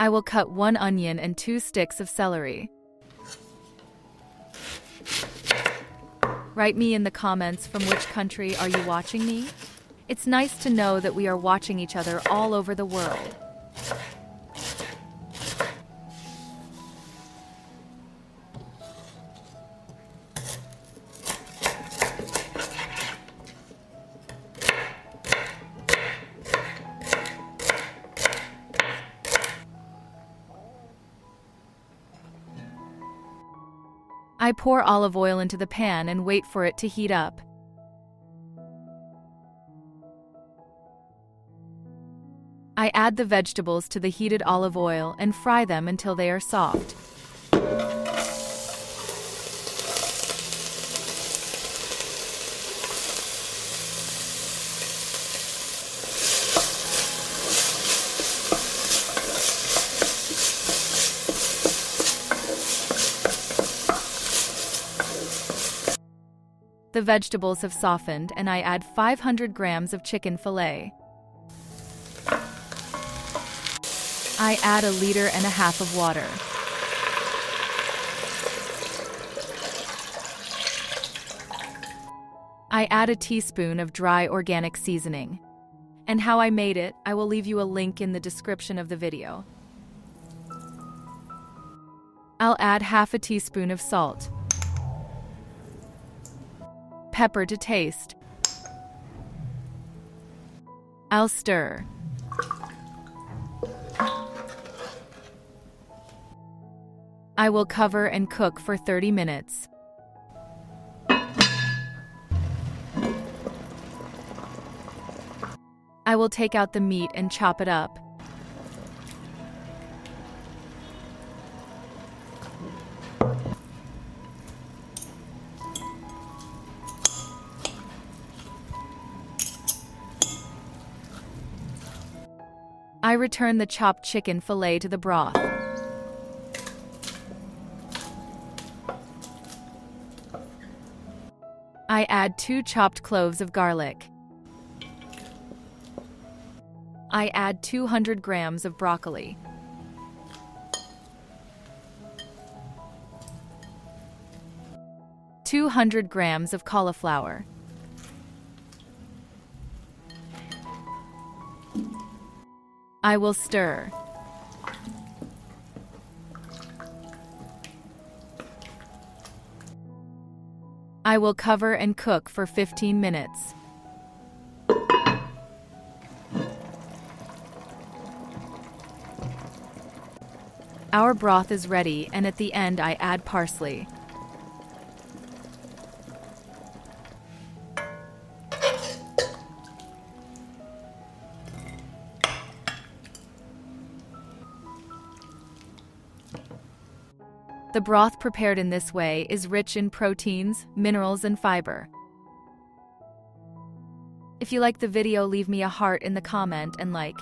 I will cut 1 onion and 2 sticks of celery. Write me in the comments from which country are you watching me? It's nice to know that we are watching each other all over the world. I pour olive oil into the pan and wait for it to heat up. I add the vegetables to the heated olive oil and fry them until they are soft. The vegetables have softened and I add 500 grams of chicken fillet. I add 1.5 liters of water. I add a teaspoon of dry organic seasoning. And how I made it, I will leave you a link in the description of the video. I'll add 1/2 teaspoon of salt. Pepper to taste. I'll stir. I will cover and cook for 30 minutes. I will take out the meat and chop it up. I return the chopped chicken fillet to the broth. I add 2 chopped cloves of garlic. I add 200 grams of broccoli. (200 grams of cauliflower. I will stir. I will cover and cook for 15 minutes. Our broth is ready, and at the end I add parsley. The broth prepared in this way is rich in proteins, minerals, and fiber. If you like the video, leave me a heart in the comment and like.